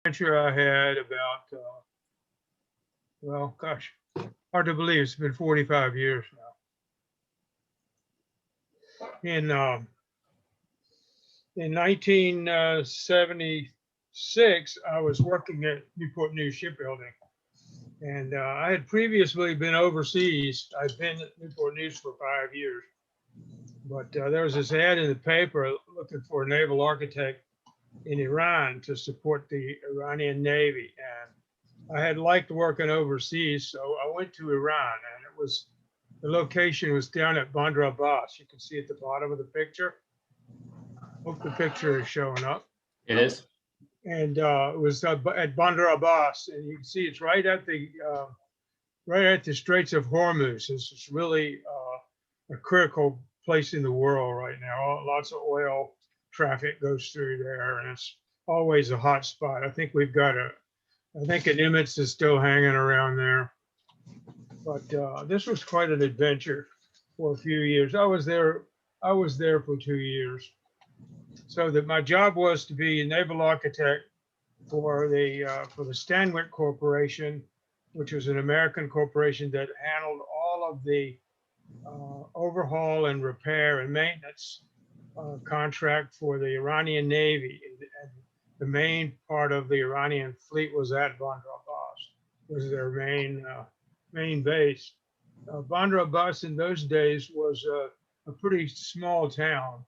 adventure I had about, well, gosh, hard to believe it's been 45 years now. In 1976, I was working at Newport News Shipbuilding, and I had previously been overseas. I'd been at Newport News for 5 years, but there was this ad in the paper looking for a naval architect in Iran to support the Iranian Navy. And I had liked working overseas, so I went to Iran, and the location was down at Bandar Abbas. You can see at the bottom of the picture. Hope the picture is showing up. It is. And it was at Bandar Abbas, and you can see it's right at the Straits of Hormuz. This is really a critical place in the world right now. Lots of oil traffic goes through there, and it's always a hot spot. I think I think an Nimitz is still hanging around there. But this was quite an adventure for a few years. I was there for 2 years. So that my job was to be a naval architect for the Stanwyck Corporation, which was an American corporation that handled all of the overhaul and repair and maintenance contract for the Iranian Navy. And the main part of the Iranian fleet was at Bandar Abbas, was their main base. Bandar Abbas in those days was a pretty small town.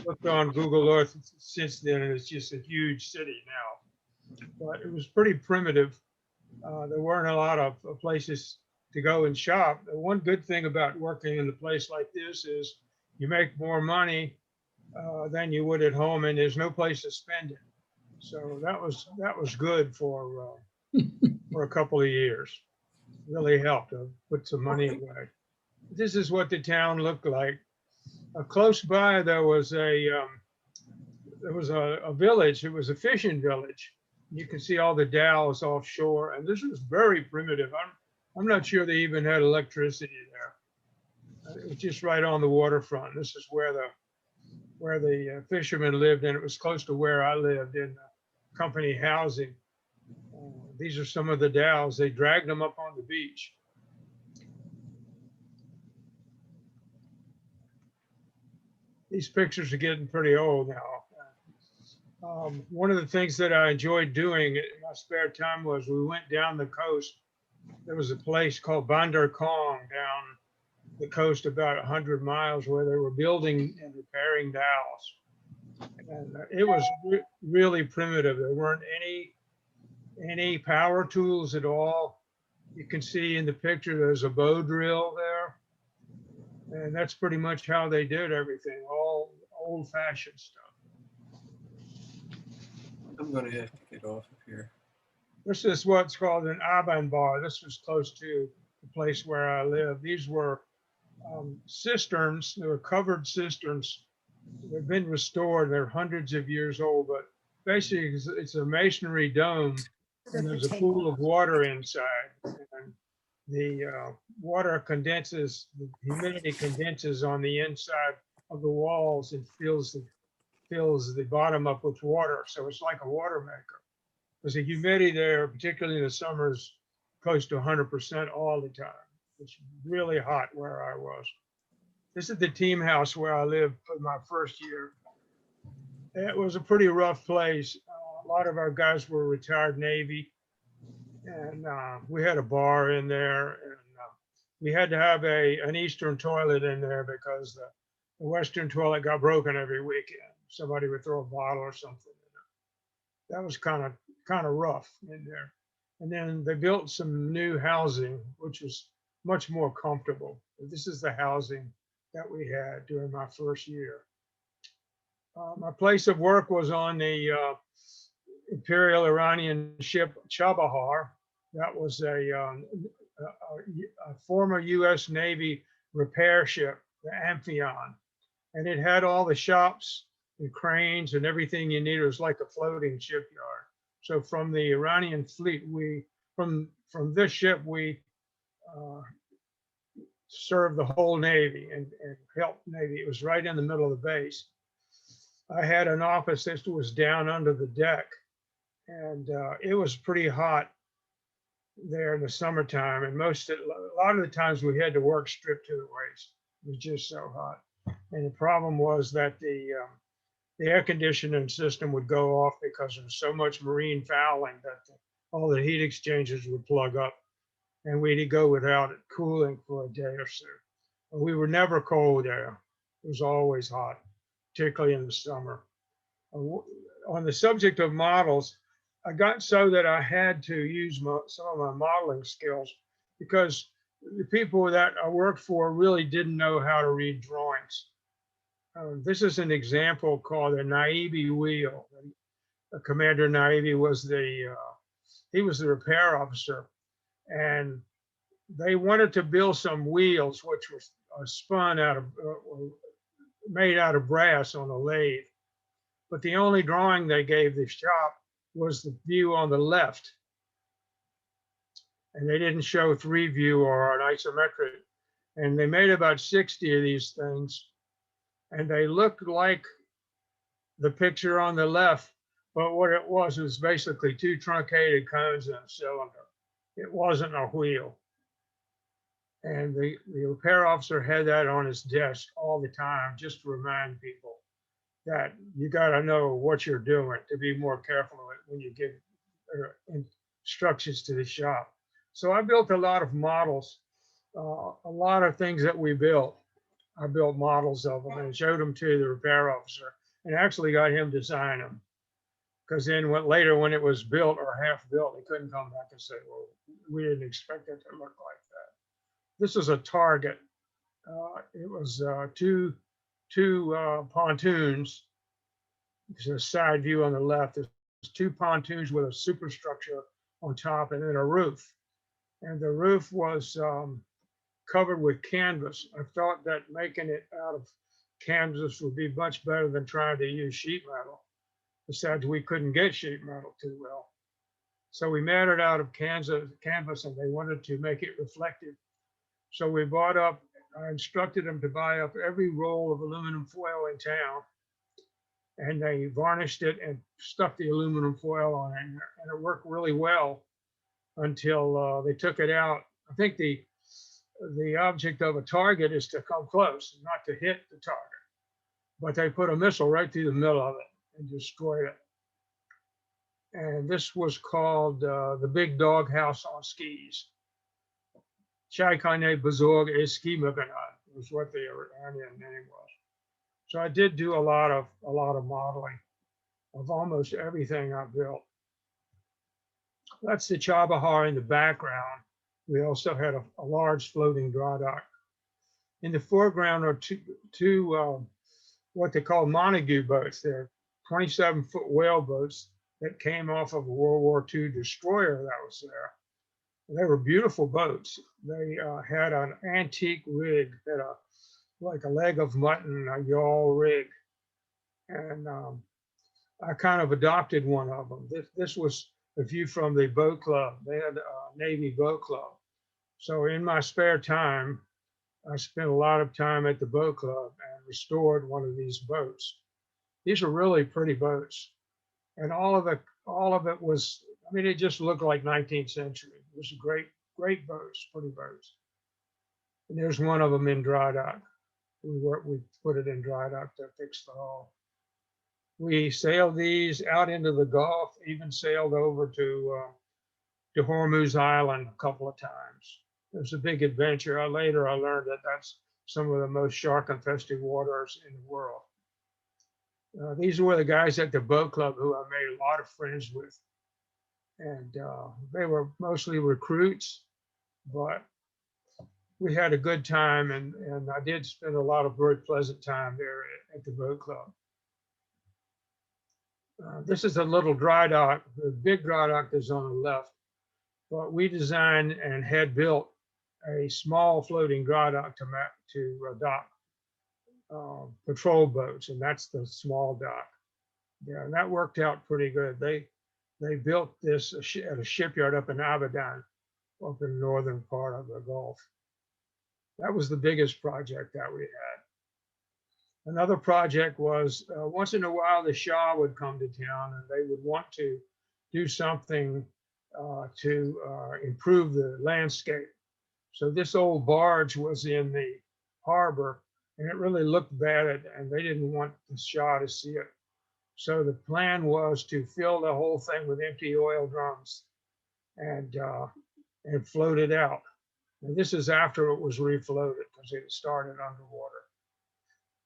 Looked on Google Earth since then, and it's just a huge city now. But it was pretty primitive. There weren't a lot of places to go and shop. The one good thing about working in a place like this is you make more money than you would at home, and there's no place to spend it. So that was good for a couple of years. Really helped to put some money away. This is what the town looked like. Close by there was a village. It was a fishing village. You can see all the dhows offshore, and this was very primitive. I'm not sure they even had electricity there. It was just right on the waterfront. This is where the fishermen lived, and it was close to where I lived in company housing. These are some of the dhows. They dragged them up on the beach. These pictures are getting pretty old now. One of the things that I enjoyed doing in my spare time was we went down the coast. There was a place called Bandar Kong down the coast about 100 miles where they were building and repairing dhows. And it was really primitive. There weren't any power tools at all. You can see in the picture there's a bow drill there. And that's pretty much how they did everything, all old-fashioned stuff. I'm going to have to get off of here. This is what's called an Aban bar. This was close to the place where I live. These were cisterns. They were covered cisterns. They've been restored. They're hundreds of years old, but basically it's a masonry dome, and there's a pool of water inside. And the water condenses, the humidity condenses on the inside of the walls and fills the bottom up with water. So it's like a water maker. There's a humidity there, particularly in the summers, close to 100% all the time. It's really hot where I was. This is the team house where I lived for my first year. It was a pretty rough place. A lot of our guys were retired Navy, and we had a bar in there, and we had to have an Eastern toilet in there because the Western toilet got broken every weekend. Somebody would throw a bottle or something in it. That was kind of rough in there. And then they built some new housing, which was much more comfortable. This is the housing that we had during my first year. My place of work was on the Imperial Iranian ship Chabahar. That was a former U.S. Navy repair ship, the Amphion, and it had all the shops and cranes and everything you needed. It was like a floating shipyard. So from the Iranian fleet, from this ship, we served the whole Navy and helped Navy. It was right in the middle of the base. I had an office that was down under the deck, and it was pretty hot there in the summertime. And a lot of the times we had to work stripped to the waist. It was just so hot. And the problem was that the air conditioning system would go off because there was so much marine fouling that all the heat exchangers would plug up, and we'd go without it cooling for a day or so. But we were never cold there. It was always hot, particularly in the summer. On the subject of models, I got so that I had to use some of my modeling skills because the people that I worked for really didn't know how to read drawings. This is an example called a Naive wheel. Commander Naive was he was the repair officer, and they wanted to build some wheels which were spun out of made out of brass on a lathe. But the only drawing they gave the shop was the view on the left, and they didn't show 3-view or an isometric. And they made about 60 of these things, and they looked like the picture on the left, but what it was basically 2 truncated cones in a cylinder. It wasn't a wheel. And the repair officer had that on his desk all the time just to remind people that you got to know what you're doing, to be more careful when you give instructions to the shop. So I built a lot of models, a lot of things that we built. I built models of them and showed them to the repair officer, and actually got him to sign them. Because then later when it was built or half built, he couldn't come back and say, well, we didn't expect it to look like that. This is a target. It was two pontoons. There's a side view on the left. There's 2 pontoons with a superstructure on top and then a roof. And the roof was covered with canvas. I thought that making it out of canvas would be much better than trying to use sheet metal. Besides, we couldn't get sheet metal too well. So we made it out of canvas, and they wanted to make it reflective. So we I instructed them to buy up every roll of aluminum foil in town, and they varnished it and stuck the aluminum foil on it, and it worked really well until they took it out. I think the object of a target is to come close, not to hit the target. But they put a missile right through the middle of it and destroyed it. And this was called the Big Dog House on Skis. Chaikane Bazorg Ski Meganat was what the Iranian name was. So I did do a lot of modeling of almost everything I built. That's the Chabahar in the background. We also had a large floating dry dock. In the foreground are two what they call Montague boats. They're 27-foot whaleboats that came off of a World War II destroyer that was there. They were beautiful boats. They had an antique rig, had like a leg of mutton, a yawl rig. And I kind of adopted one of them. This was a view from the boat club. They had a Navy boat club. So in my spare time, I spent a lot of time at the boat club and restored one of these boats. These are really pretty boats. And all of it was, I mean, it just looked like 19th century. It was great boats, pretty boats. And there's one of them in dry dock. We put it in dry dock to fix the hull. We sailed these out into the Gulf, even sailed over to Hormuz Island a couple of times. It was a big adventure. Later I learned that that's some of the most shark-infested waters in the world. These were the guys at the boat club who I made a lot of friends with. And they were mostly recruits, but we had a good time, and I did spend a lot of very pleasant time there at the boat club. This is a little dry dock. The big dry dock is on the left, but we designed and had built a small floating dry dock to dock patrol boats, and that's the small dock. Yeah, and that worked out pretty good. They built this at a shipyard up in Abadan, up in the northern part of the Gulf. That was the biggest project that we had. Another project was once in a while the Shah would come to town, and they would want to do something to improve the landscape. So this old barge was in the harbor, and it really looked bad, and they didn't want the Shah to see it. So the plan was to fill the whole thing with empty oil drums and float it out. And this is after it was refloated because it started underwater.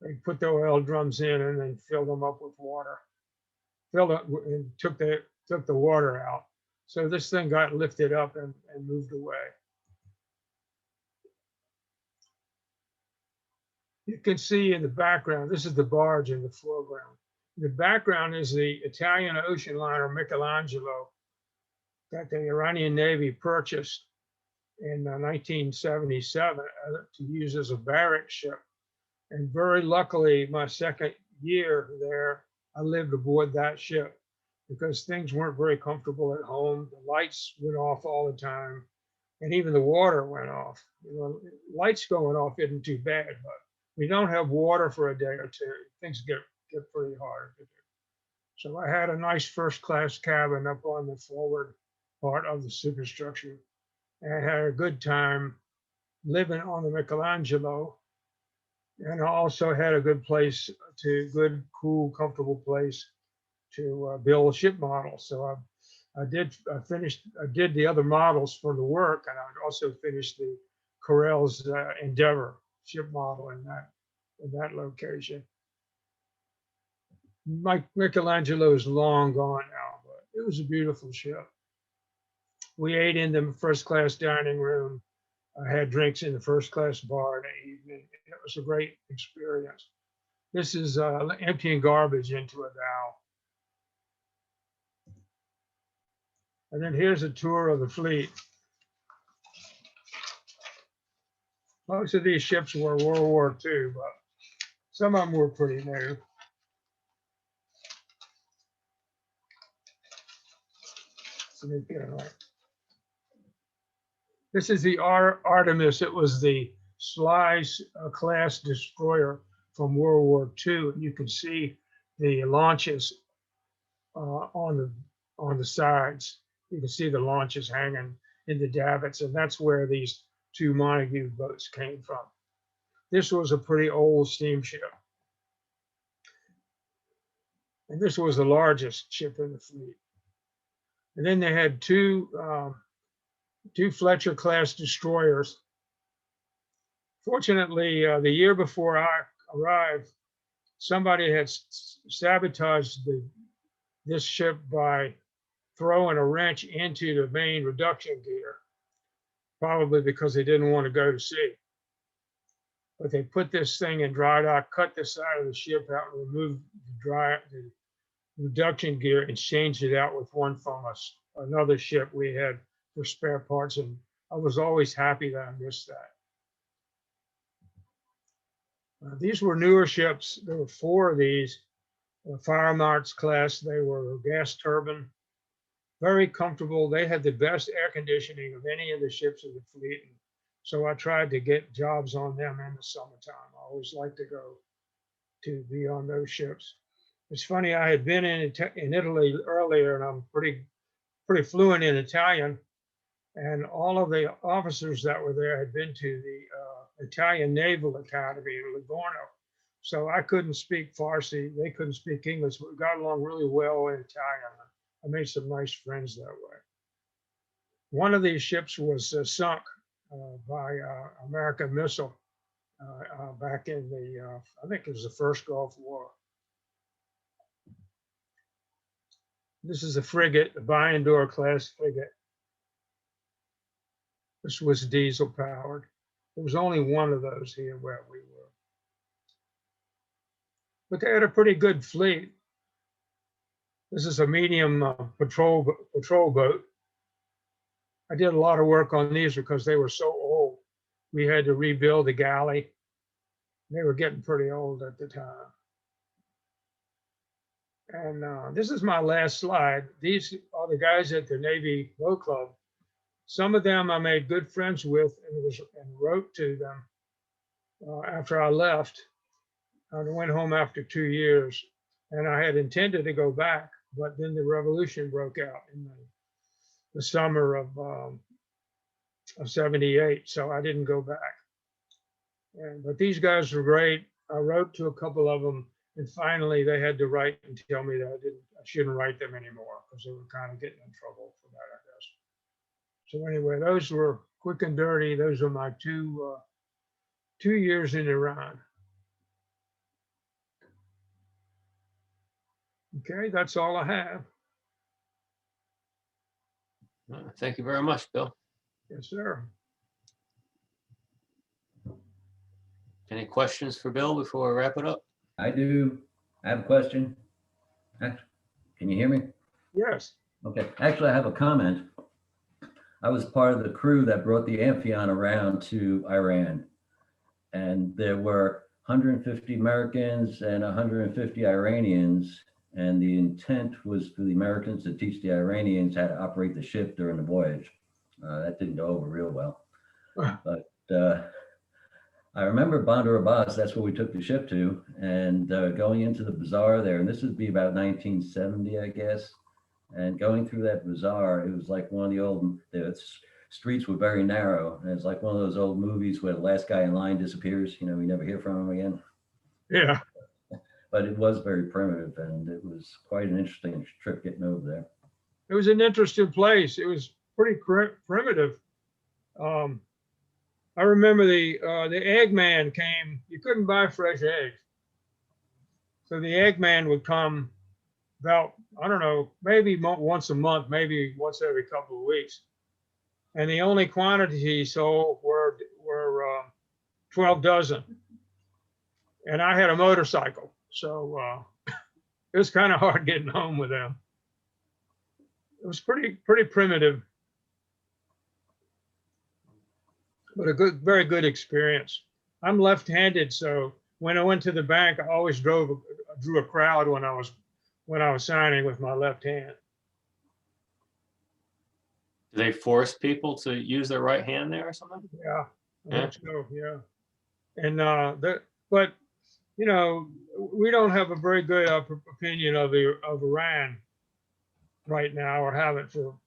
They put the oil drums in and then filled them up with water. Filled it and took the water out. So this thing got lifted up and moved away. You can see in the background, this is the barge in the foreground. The background is the Italian ocean liner Michelangelo that the Iranian Navy purchased in 1977 to use as a barrack ship. And very luckily, my second year there, I lived aboard that ship because things weren't very comfortable at home. The lights went off all the time, and even the water went off. You know, lights going off isn't too bad, but we don't have water for a day or two, things get pretty hard to do. So I had a nice first-class cabin up on the forward part of the superstructure, and I had a good time living on the Michelangelo. And I also had a good place good, cool, comfortable place to build ship models. So I did the other models for the work, and I also finished the Corel's Endeavor ship model in that location. Michelangelo is long gone now, but it was a beautiful ship. We ate in the first class dining room. I had drinks in the first class bar in the evening. It was a great experience. This is emptying garbage into a dhow. And then here's a tour of the fleet. Most of these ships were World War II, but some of them were pretty new. This is the Artemis. It was the Slice class destroyer from World War II. You can see the launches on the sides. You can see the launches hanging in the davits, and that's where these two Montague boats came from. This was a pretty old steamship. And this was the largest ship in the fleet. And then they had two Fletcher class destroyers. Fortunately, the year before I arrived, somebody had sabotaged this ship by throwing a wrench into the main reduction gear, probably because they didn't want to go to sea. But they put this thing in dry dock, cut the side of the ship out, and removed the reduction gear and changed it out with one from another ship we had for spare parts. And I was always happy that I missed that. These were newer ships. There were 4 of these, Firemarks class. They were gas turbine, very comfortable. They had the best air conditioning of any of the ships in the fleet. So I tried to get jobs on them in the summertime. I always liked to go to be on those ships. It's funny, I had been in Italy earlier, and I'm pretty fluent in Italian. And all of the officers that were there had been to the Italian Naval Academy in Livorno. So I couldn't speak Farsi. They couldn't speak English. But we got along really well in Italian. I made some nice friends that way. One of these ships was sunk by American missile back in the, I think it was the first Gulf War. This is a frigate, the Bayandor class frigate. This was diesel powered. There was only one of those here where we were. But they had a pretty good fleet. This is a medium patrol boat. I did a lot of work on these because they were so old. We had to rebuild the galley. They were getting pretty old at the time. And this is my last slide. These are the guys at the Navy Boat Club. Some of them I made good friends with and wrote to them after I left. I went home after 2 years, and I had intended to go back. but then the revolution broke out in the summer of 78. So I didn't go back. But these guys were great. I wrote to a couple of them, and finally they had to write and tell me that I shouldn't write them anymore because they were kind of getting in trouble for that, I guess. So anyway, those were quick and dirty. Those are my 2 years in Iran. Okay, that's all I have. Thank you very much, Bill. Yes, sir. Any questions for Bill before we wrap it up? I do. I have a question. Can you hear me? Yes. Okay. Actually, I have a comment. I was part of the crew that brought the Amphion around to Iran. And there were 150 Americans and 150 Iranians. And the intent was for the Americans to teach the Iranians how to operate the ship during the voyage. That didn't go over real well. But I remember Bandar Abbas, that's where we took the ship to, and going into the bazaar there, and this would be about 1970, I guess. And going through that bazaar, it was like one of the streets were very narrow. And it's like one of those old movies where the last guy in line disappears, you know, we never hear from him again. Yeah. But it was very primitive, and it was quite an interesting trip getting over there. It was an interesting place. It was pretty primitive. I remember the egg man came. You couldn't buy fresh eggs, so the egg man would come about, I don't know, maybe once a month, maybe once every couple of weeks, and the only quantity he sold were 12 dozen, and I had a motorcycle, so it was kind of hard getting home with them. It was pretty primitive, but a very good experience. I'm left-handed, so when I went to the bank, I always drew a crowd when I was signing with my left hand. Do they force people to use their right hand there or something? Yeah, I Yeah. think so, yeah. And but you know, we don't have a very good opinion of Iran right now, or haven't for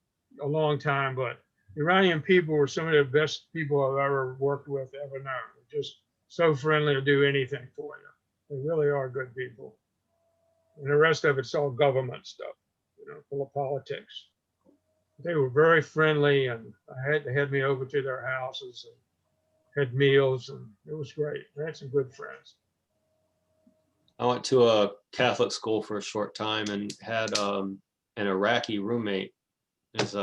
a long time. But Iranian people were some of the best people I've ever worked with, ever known. They're just so friendly to do anything for you. They really are good people. And the rest of it's all government stuff, you know, full of politics. They were very friendly, and they had me over to their houses and had meals, and it was great. I had some good friends. I went to a Catholic school for a short time and had an Iraqi roommate. Is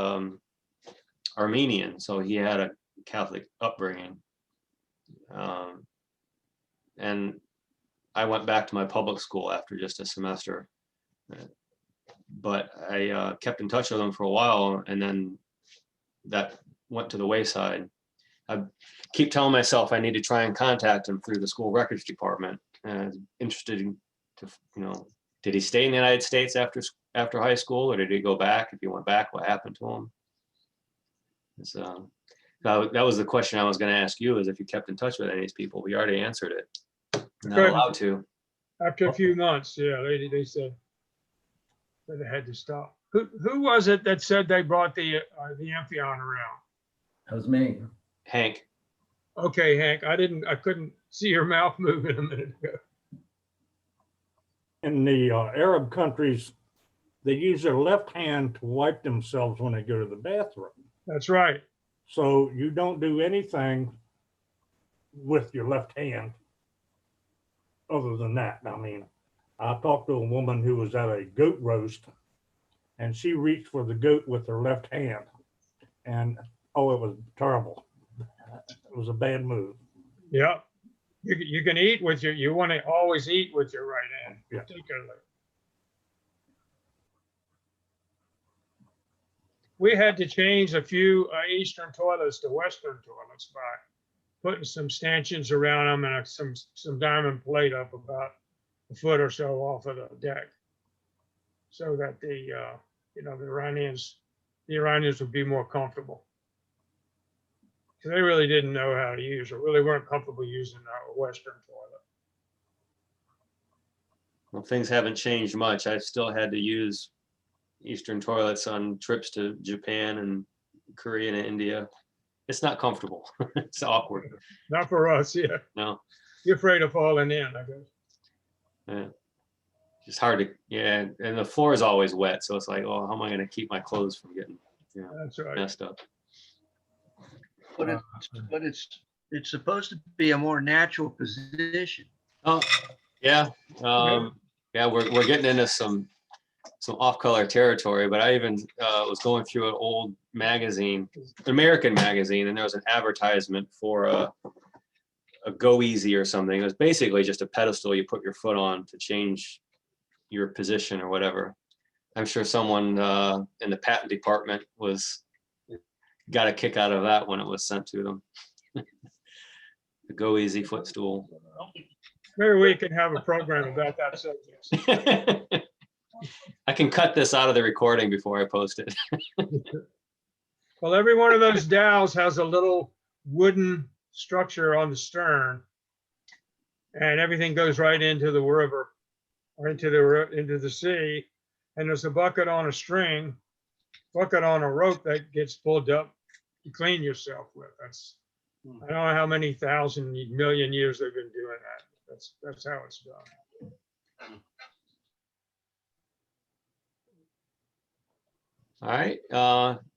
Armenian, so he had a Catholic upbringing. And I went back to my public school after just a semester, but I kept in touch with him for a while, and then that went to the wayside. I keep telling myself I need to try and contact him through the school records department. Interested in, did he stay in the United States after high school, or did he go back? If he went back, what happened to him? So that was the question I was going to ask you, is if you kept in touch with any of these people. We already answered it. Not allowed to. After a few months, yeah, they said that they had to stop. Who was it that said they brought the Amphion around? That was me. Hank. Okay, Hank, I couldn't see your mouth moving a minute ago. In the Arab countries, they use their left hand to wipe themselves when they go to the bathroom. That's right. So you don't do anything with your left hand other than that. I mean, I talked to a woman who was at a goat roast, and she reached for the goat with her left hand. And, oh, it was terrible. It was a bad move. Yeah. You can eat with you want to always eat with your right hand, Yeah. particularly. We had to change a few Eastern toilets to Western toilets by putting some stanchions around them and some diamond plate up about a foot or so off of the deck, so that the Iranians would be more comfortable. Because they really didn't know how to use it, really weren't comfortable using a Western toilet. Well, things haven't changed much. I still had to use Eastern toilets on trips to Japan and Korea and India. It's not comfortable. It's awkward. Not for us, yeah. No, You're afraid of falling in, I guess. yeah. It's hard to, yeah. And the floor is always wet. So it's like, oh, how am I going to keep my clothes from getting, That's right. messed up? But it's supposed to be a more natural position. Oh, yeah. Yeah, we're getting into some off-color territory, but I even was going through an old magazine, American magazine, and there was an advertisement for a Go Easy or something. It was basically just a pedestal you put your foot on to change your position or whatever. I'm sure someone in the patent department got a kick out of that when it was sent to them. The Go Easy footstool. Maybe we can have a program about that subject. I can cut this out of the recording before I post it. Well, every one of those dhows has a little wooden structure on the stern, and everything goes right into the river or into the sea. And there's a bucket on a string, bucket on a rope that gets pulled up to clean yourself with. I don't know how many thousand, million years they've been doing that. That's how it's done. All right.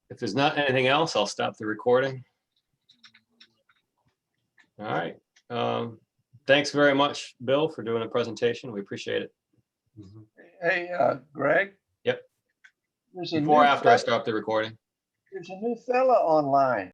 If there's not anything else, I'll stop the recording. All right. Thanks very much, Bill, for doing the presentation. We appreciate it. Hey, Greg? Yep. There's a Before or new after I fe- stop the recording? There's a new fella online.